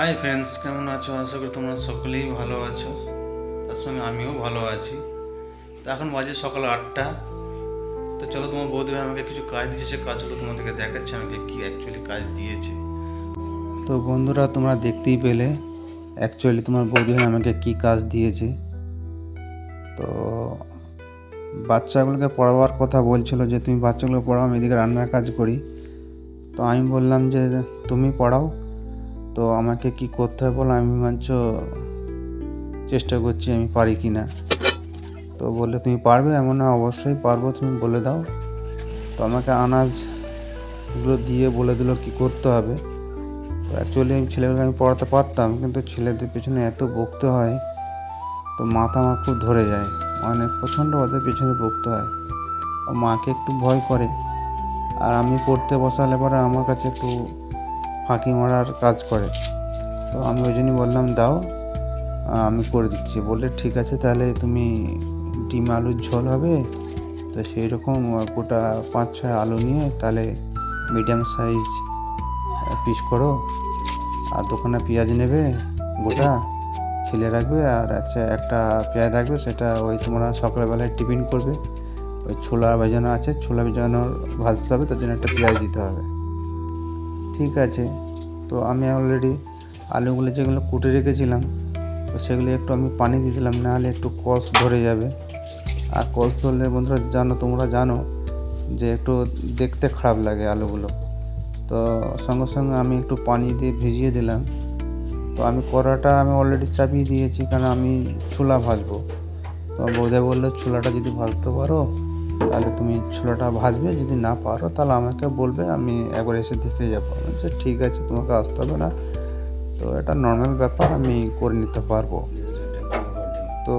Hi friends, কেমন আছো? আশা করি তোমরা সকলেই ভালো আছো। তার সঙ্গে আমিও ভালো আছি। তো এখন বাজে সকাল 8টা। তো চলো, তোমার বৌদি ভাই আমাকে কিছু কাজ দিয়েছে, সে কাজগুলো তোমাদেরকে দেখাচ্ছে আমাকে কি অ্যাকচুয়ালি কাজ দিয়েছে। তো বন্ধুরা, তোমরা দেখতেই পেলে অ্যাকচুয়ালি তোমার বৌদি ভাই আমাকে কি কাজ দিয়েছে। তো বাচ্চাগুলোকে পড়াবার কথা বলছিল যে তুমি বাচ্চাগুলো পড়াও, আমি এদিকে রান্নার কাজ করি। তো আমি বললাম যে তুমি পড়াও, তো আমাকে কি করতে হবে বলো, আমি চেষ্টা করছি আমি পারি কি না। তো বললে তুমি পারবে? এমন না, অবশ্যই পারবো, তুমি বলে দাও। তো আমাকে আনাজগুলো দিয়ে বলে দিল কি করতে হবে। তো অ্যাকচুয়ালি ছেলেগুলোকে আমি পড়াতে পারতাম, কিন্তু ছেলেদের পেছনে এত বকতে হয়, তো মাথা আমার খুব ধরে যায়, মানে প্রচণ্ড ওদের পেছনে বকতে হয়। ও মাকে একটু ভয় করে, আর আমি পড়তে বসালে পরে আমার কাছে একটু ফাঁকি মারার কাজ করে। তো আমি ওই জন্যই বললাম দাও, আমি করে দিচ্ছি। বললে ঠিক আছে, তাহলে তুমি ডিম আলুর ঝোল হবে, তো সেই রকম গোটা 5-6 আলু নিয়ে তাহলে মিডিয়াম সাইজ পিস করো, আর দোকানে পেঁয়াজ নেবে গোটা ছিলে রাখবে, আর আচ্ছা একটা পেঁয়াজ রাখবে, সেটা ওই তোমরা সকালবেলায় টিফিন করবে। ওই ছোলা ভেজানো আছে, ছোলা ভেজানোর ভাজতে হবে, তার জন্য একটা পেঁয়াজ দিতে হবে। ঠিক আছে। তো আমি অলরেডি আলুগুলো যেগুলো কুটে রেখেছিলাম, তো সেগুলো একটু আমি পানি দিয়ে দিলাম, নাহলে একটু কষ ধরে যাবে। আর কষ ধরলে বন্ধুরা তোমরা জানো যে একটু দেখতে খারাপ লাগে আলুগুলো। তো সঙ্গে সঙ্গে আমি একটু পানি দিয়ে ভিজিয়ে দিলাম। তো আমি কড়াটা আমি অলরেডি চাপিয়ে দিয়েছি, কারণ আমি ছোলা ভাজবো। তো বৌদা বললো ছোলাটা যদি ভাজতে পারো তাহলে তুমি ছোলাটা ভাজবে, যদি না পারো তাহলে আমাকে বলবে, আমি একবার এসে দেখে যাবো। আচ্ছা ঠিক আছে, তোমাকে আসতে হবে না, তো এটা নর্মাল ব্যাপার, আমি করে নিতে পারবো। তো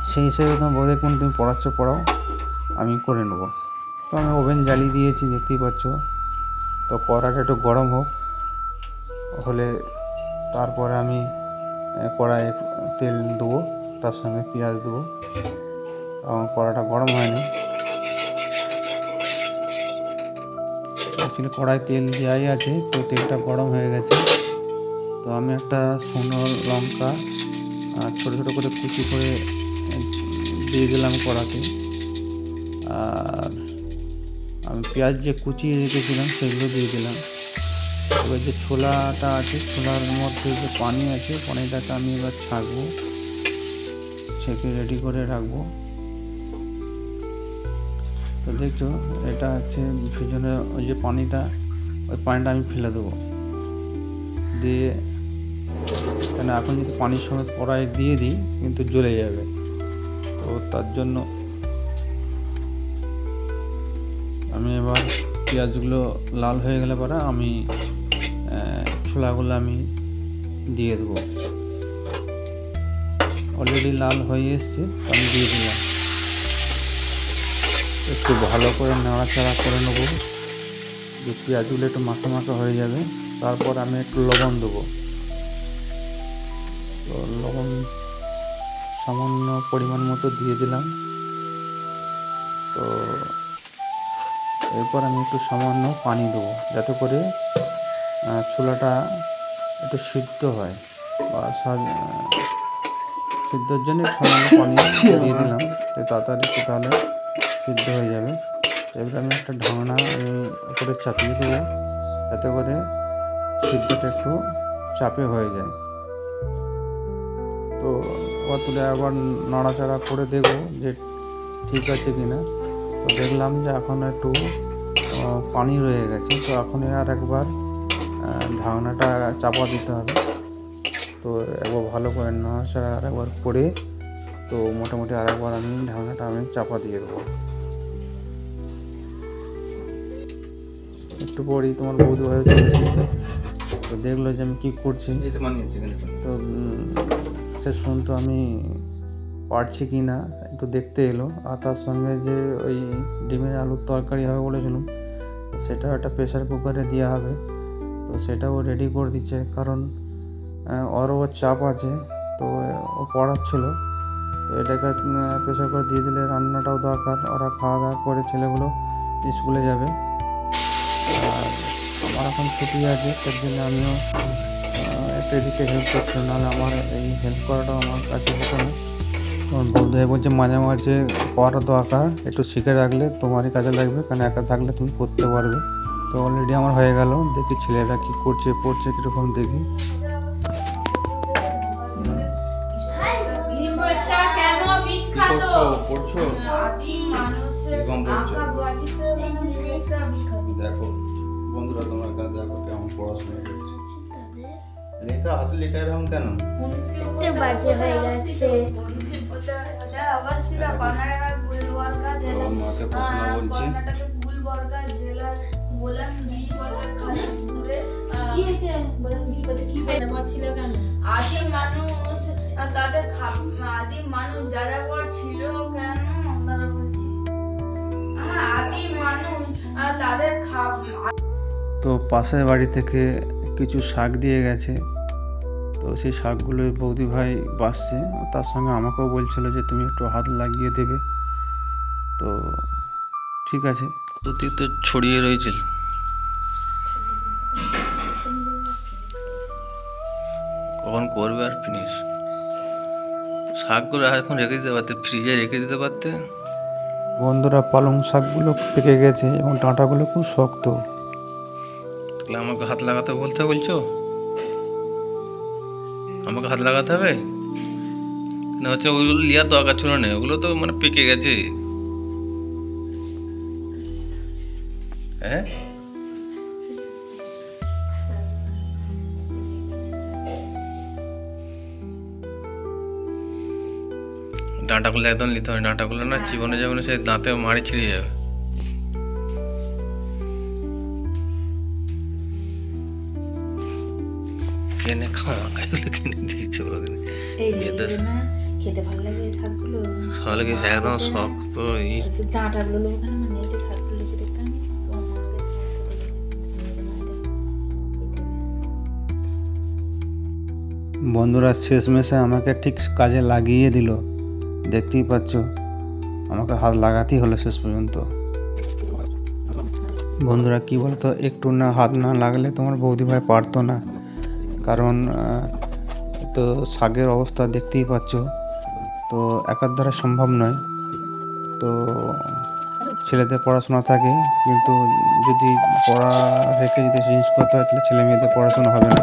সেই হিসেবে তোমার বৌদি কোন তুমি পড়াও, আমি করে নেবো। তো আমি ওভেন জ্বালিয়ে দিয়েছি, দেখতেই পাচ্ছ। তো কড়াটা একটু গরম হলে তারপরে আমি কড়াইয়ে তেল দেবো, তার সঙ্গে পেঁয়াজ দেবো। আমার কড়াটা গরম হয়নি, অ্যাকচুয়ালি কড়াই তেল দেওয়াই আছে, তো তেলটা গরম হয়ে গেছে। তো আমি একটা শুকনো লঙ্কা ছোটো ছোটো করে কুচি করে দিয়ে দিলাম কড়াতে, আর আমি পেঁয়াজ যে কুচিয়ে রেখেছিলাম সেগুলো দিয়ে দিলাম। এবার যে ছোলাটা আছে, ছোলার মধ্যে যে পানি আছে, পানিটাকে আমি এবার ছাঁকবো, ছেঁকে রেডি করে রাখবো। তো দেখছো, এটা আছে পিছনে ওই যে পানিটা, ওই পানিটা আমি ফেলে দেবো দিয়ে, কেন এখন যদি পানির সঙ্গে কড়াই দিয়ে দিই কিন্তু জ্বলে যাবে। তো তার জন্য আমি এবার পেঁয়াজগুলো লাল হয়ে গেলে পরে আমি ছোলাগুলো আমি দিয়ে দেবো। অলরেডি লাল হয়ে এসছে, আমি দিয়ে দিলাম। একটু ভালো করে নাড়াচাড়া করে নেবো, যে পেঁয়াজগুলো একটু মাখা মাখা হয়ে যাবে। তারপর আমি একটু লবণ দেবো। তো লবণ সামান্য পরিমাণ মতো দিয়ে দিলাম। তো এরপর আমি একটু সামান্য পানি দেবো, যাতে করে ছোলাটা একটু সিদ্ধ হয়, বা সিদ্ধর জন্য সামান্য পানি দিয়ে দিলাম, তো তাড়াতাড়ি তাহলে সিদ্ধ হয়ে যাবে। এবার আমি একটা ঢাকনা আমি উপরে চাপিয়ে দেবো, যাতে করে সিদ্ধটা একটু চাপে হয়ে যায়। তো আবার তুলে আবার নাড়াচাড়া করে দেখবো যে ঠিক আছে কি না। তো দেখলাম যে এখন একটু পানি রয়ে গেছে, তো এখন আর একবার ঢাকনাটা চাপা দিতে হবে। তো একবার ভালো করে নাড়াচাড়া আর একবার করে, তো মোটামুটি আর একবার আমি ঢাকনাটা চাপা দিয়ে দেবো। একটু পরেই তোমার বৌদি হয়ে চলে এসেছে। তো দেখলো যে আমি কী করছি, তো শেষ পর্যন্ত আমি পারছি কি না একটু দেখতে এলো। আর তার সঙ্গে যে ওই ডিমের আলুর তরকারি হবে বলেছিলাম, তো সেটাও একটা প্রেশার কুকারে দেওয়া হবে। তো সেটাও রেডি করে দিচ্ছে, কারণ ওরও চাপ আছে, তো ও পড়াচ্ছিল। তো এটাকে প্রেশার কুকারে দিয়ে দিলে রান্নাটাও দরকার, ওরা খাওয়া দাওয়া করে ছেলেগুলো স্কুলে যাবে। আর আমার এখন ছুটি আছে, তার জন্য আমিও একটা এদিকে হেল্প করছিল, নাহলে আমার এই হেল্প করাটাও আমার কাছে হতো না। আমার বন্ধু বলছে মাঝে মাঝে করা দরকার, একটু শিখে রাখলে তোমারই কাজে লাগবে, কারণ একা থাকলে তুমি করতে পারবে। তো অলরেডি আমার হয়ে গেল। দেখি ছেলেরা কি করছে, পড়ছে কীরকম দেখি। দেখো বন্ধুরা, তোমার কাছে দেখো কেমন পড়াশোনা করছে। লেখা হাতে লেখা এরকম কেন? বাজে হয়ে গেছে। মাকে প্রশ্ন বলছি। আদিম মানুষ যারা পর ছিল কেন তারা বলছি, আদিম মানুষ তাদের তো পাশের বাড়ি থেকে কিছু শাক দিয়ে গেছে, তো সেই শাকগুলো বৌদি ভাই বাসছে। তার সঙ্গে আমাকেও বলছিল যে তুমি একটু হাত লাগিয়ে দেবে। তো ঠিক আছে। তো তুই তো ছড়িয়ে রয়েছিল, কখন করবে আর ফিনিশ? শাকগুলো এখন রেখে দিতে পারতে, ফ্রিজে রেখে দিতে পারতে। বন্ধুরা, পালং শাকগুলো পেকে গেছে এবং ডাঁটাগুলো খুব শক্ত। তাহলে আমাকে হাত লাগাতে বলছো? আমাকে হাত লাগাতে হবে না? হচ্ছে ওইগুলো লিয়ার দরকার ছিল না, ওগুলো তো মানে পেকে গেছে। হ্যাঁ, ডাঁটাগুলো একদম নিতে হবে। ডাঁটাগুলো না জীবনে যাবে, সে দাঁতে মারি ছিঁড়ে যাবে। কিনে খাওয়া কিনে দিয়েছে খেতে ভালো লাগে শাকগুলো। ভালো লাগে একদম শক্ত। ডাঁটাগুলো লোক মানে শাকগুলো দেখতাম। বন্ধুরা, শেষমেশে আমাকে ঠিক কাজে লাগিয়ে দিল। দেখতেই পাচ্ছ, আমাকে হাত লাগাতেই হলো শেষ পর্যন্ত। বন্ধুরা, কি বলতো, একটু না হাত না লাগলে তোমার বৌদি ভাই পারতো না, কারণ তো শাকের অবস্থা দেখতেই পাচ্ছ। তো একার দ্বারা সম্ভব নয়। তো ছেলেদের পড়াশোনা থাকে, কিন্তু যদি পড়া রেখে যদি চেঞ্জ করতে হয় তাহলে ছেলে মেয়েদের পড়াশোনা হবে না।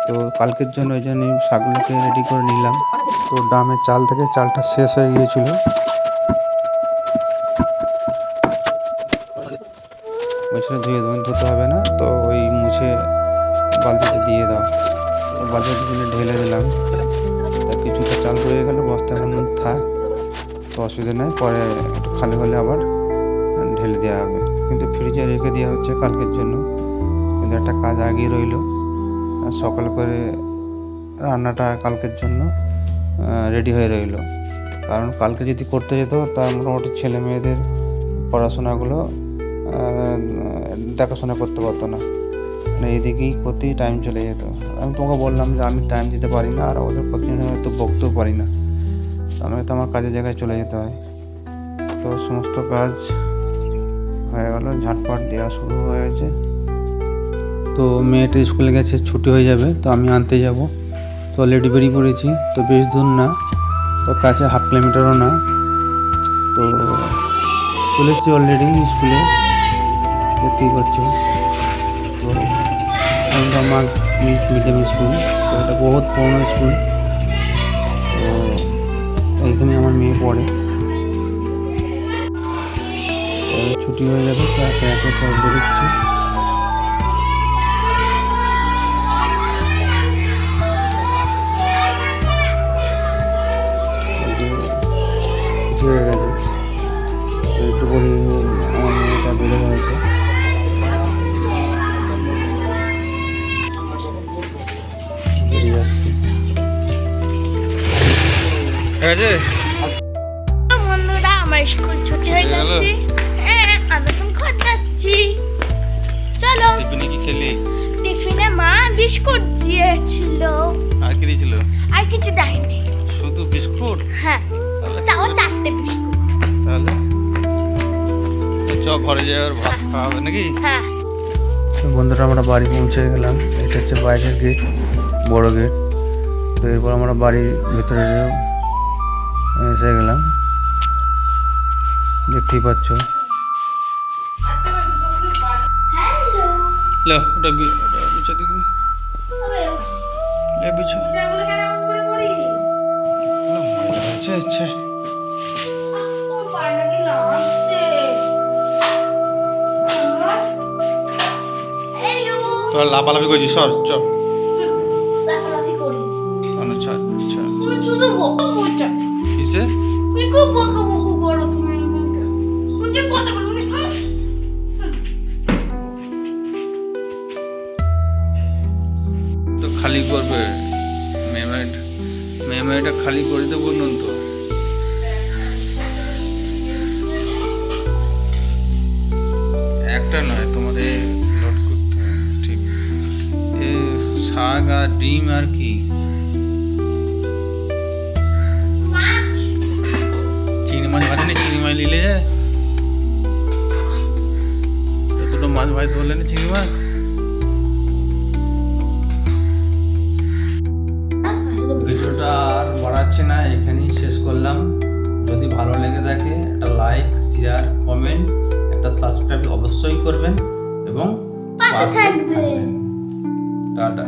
তো কালকের জন্য ওই জন্য শাকগুলোকে রেডি করে নিলাম। তো ড্রামের চাল থেকে চালটা শেষ হয়ে গিয়েছিল। বলছিল ধুয়ে দেবেন, ধুতে হবে না, তো ওই মুছে বালতিতে দিয়ে দাও। বালতিতে ঢেলে দিলাম। তা কিছুটা চাল রয়ে গেল, বস্তার মধ্যে থাক, তো অসুবিধা নেই, পরে একটু খালি হলে আবার ঢেলে দেওয়া হবে। কিন্তু ফ্রিজে রেখে দেওয়া হচ্ছে কালকের জন্য। কিন্তু একটা কাজ আগিয়ে রইল, সকাল করে রান্নাটা কালকের জন্য রেডি হয়ে রইল। কারণ কালকে যদি করতে যেত তার মোটামুটি ছেলে মেয়েদের পড়াশোনাগুলো দেখাশোনা করতে পারতো না, মানে এদিকেই করতেই টাইম চলে যেত। আমি তোমাকে বললাম যে আমি টাইম দিতে পারি না, আর ওদের প্রতিদিন হয়তো বকতেও পারি না, আমাকে তো আমার কাজের জায়গায় চলে যেতে হয়। তো সমস্ত কাজ হয়ে গেল, ঝাটপাট দেওয়া শুরু হয়েছে। তো মেয়েটা স্কুলে গেছে, ছুটি হয়ে যাবে, তো আমি আনতে যাব। তো অলরেডি বেরিয়ে পড়েছি। তো বেশ দূর না, তো কাছে 1/2 কিলোমিটারও না। তো চলে এসেছি অলরেডি স্কুলে, দেখতেই পাচ্ছ। তো আমার ইংলিশ মিডিয়াম স্কুল, তো এটা বহুত পুরনো স্কুল। তো এইখানে আমার মেয়ে পড়ে। ছুটি হয়ে যাবে, তো একে একে সব বেরোচ্ছি। হয়ে গেছে, তো একটু করে আমার মেয়েটা বেরোবে হয়তো। বেরিয়ে আসছি। বন্ধুরা, আমার স্কুল ছুটি হয়ে যাচ্ছে। আমি এখন ঘর যাচ্ছি। চলো। টিফিনে কি খেলি? টিফিনে মা বিস্কুট দিয়েছিল। আর কি দিয়েছিল? আর কিছু দেয়নি, শুধু বিস্কুট? হ্যাঁ, তাও 4টে বিস্কুট। তাহলে চ ঘরে যাওয়ার ভাত খাওয়া হবে নাকি? হ্যাঁ। তো বন্ধুরা, আমরা বাড়ি পৌঁছে গেলাম। এটা হচ্ছে বাইরের গেট। বড় গেট। তো এরপর আমরা বাড়ির ভেতরে এসে গেলাম, দেখতেই পাচ্ছ। হ্যালো ওটা বিছা দেখুন, বিছা এগুলো কেন এমন করে পড়ি? আচ্ছা আচ্ছা। তোর পাটা কি লাগছে? হ্যালো তোরা লাফালাফি করছিস, সর চ। লাফালাফি করি। আচ্ছা আচ্ছা। তুমি শুধু বকো বলছো। কিসে? তুমি খুব বকো করো তুমি আমাকে। তুমি কথা বলো না। তো খালি করবে, মেয়েটা খালি করে দেবো বলুন তো। একটা নয়, তোমাদের লোড করতে হবে, ঠিক। এ শাক আর ডিম আর কি, চিংড়ি মাছ ভাজে না, চিংড়ি মাছ নিলে যায়। দুটো মাছ ভাজতে বললে না, চিংড়ি মাছ। ভিডিওটা আর বাড়াচ্ছি না, এখানেই শেষ করলাম। যদি ভালো লেগে থাকে একটা লাইক, শেয়ার, কমেন্ট, একটা সাবস্ক্রাইব অবশ্যই করবেন এবং পাশে থাকবেন। টাটা।